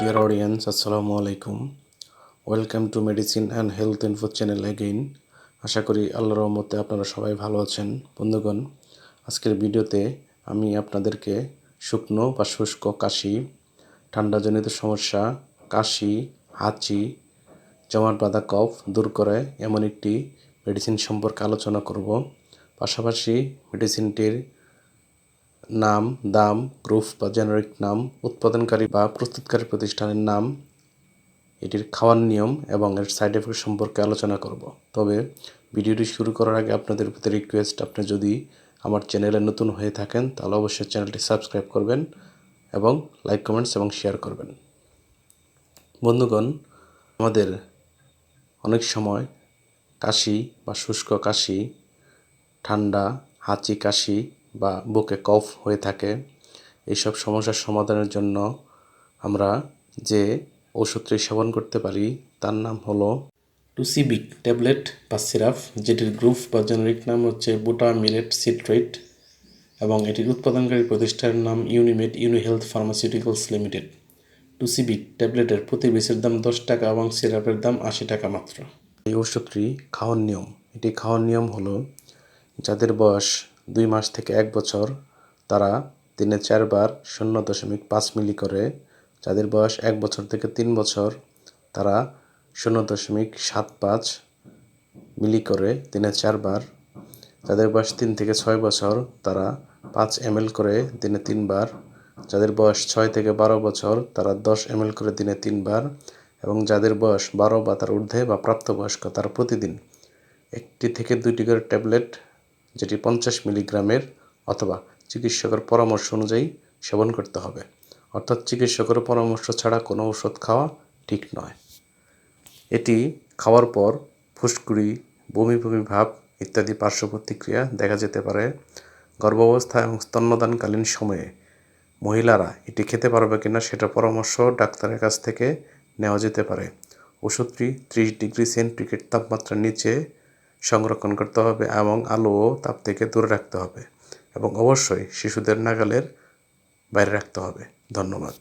Dear audience, Assalamu alaikum. Welcome to Medicine and Health Info channel again. আশা করি আল্লাহর রহমতে আপনারা সবাই ভালো আছেন। বন্ধুগণ, আজকের ভিডিওতে আমি আপনাদেরকে শুকনো বা শুষ্ক কাশি, ঠান্ডাজনিত সমস্যা, কাশি, হাঁচি, জমাট বাঁধা কফ দূর করে এমন একটি মেডিসিন সম্পর্কে আলোচনা করব। পাশাপাশি মেডিসিনটির নাম, দাম, গ্রুপ বা জেনারিক নাম, উৎপাদনকারী বা প্রস্তুতকারী প্রতিষ্ঠানের নাম, এটির খাওয়ার নিয়ম এবং এর সাইড এফেক্ট সম্পর্কে আলোচনা করব। তবে ভিডিওটি শুরু করার আগে আপনাদের প্রতি রিকোয়েস্ট, আপনি যদি আমার চ্যানেলে নতুন হয়ে থাকেন তাহলে অবশ্যই চ্যানেলটি সাবস্ক্রাইব করবেন এবং লাইক, কমেন্টস এবং শেয়ার করবেন। বন্ধুগণ, আমাদের অনেক সময় কাশি বা শুষ্ক কাশি, ঠান্ডা, হাঁচি, কাশি বা বুকে কফ হয়ে থাকে। এইসব সমস্যার সমাধানের জন্য আমরা যে ওষুধটি সেবন করতে পারি তার নাম হলো টুসিবিক ট্যাবলেট বা সিরাপ, যেটির গ্রুপ বা জেনারিক নাম হচ্ছে বুটামিলেট সিট্রেট এবং এটির উৎপাদনকারী প্রতিষ্ঠানের নাম ইউনিমেড ইউনিহেলথ ফার্মাসিউটিক্যালস লিমিটেড। টুসিবিক ট্যাবলেটের প্রতি পিসের দাম 10 টাকা এবং সিরাপের দাম 80 টাকা মাত্র। এই ওষুধটি খাওয়ার নিয়ম, এটি খাওয়ার নিয়ম হলো যাদের বয়স 2 মাস থেকে 1 বছর তারা দিনে 4 বার 0.5 মিলি করে, যাদের বয়স 1 বছর থেকে 3 বছর তারা 0.75 মিলি করে দিনে 4 বার, যাদের বয়স 3 থেকে 6 বছর তারা 5 ml করে দিনে 3 বার, যাদের বয়স 6 থেকে 12 বছর তারা 10 ml করে দিনে 3 বার এবং যাদের বয়স 12 বা তার ঊর্ধ্বে বা প্রাপ্তবয়স্ক তারা প্রতিদিন 1 থেকে 2টি করে ট্যাবলেট, যেটি 50 মিলিগ্রামের অথবা চিকিৎসকের পরামর্শ অনুযায়ী সেবন করতে হবে। অর্থাৎ চিকিৎসকের পরামর্শ ছাড়া কোনো ওষুধ খাওয়া ঠিক নয়। এটি খাওয়ার পর ফুসকুড়ি, বমি বমি ভাব ইত্যাদি পার্শ্ব প্রতিক্রিয়া দেখা যেতে পারে। গর্ভাবস্থা এবং স্তন্যদানকালীন সময়ে মহিলারা এটি খেতে পারবে কিনা সেটা পরামর্শ ডাক্তারের কাছ থেকে নেওয়া যেতে পারে। ওষুধটি 30 ডিগ্রি সেন্টিগ্রেড তাপমাত্রার নিচে সংরক্ষণ করতে হবে এবং আলো ও তাপ থেকে দূরে রাখতে হবে এবং অবশ্যই শিশুদের নাগালের বাইরে রাখতে হবে। ধন্যবাদ।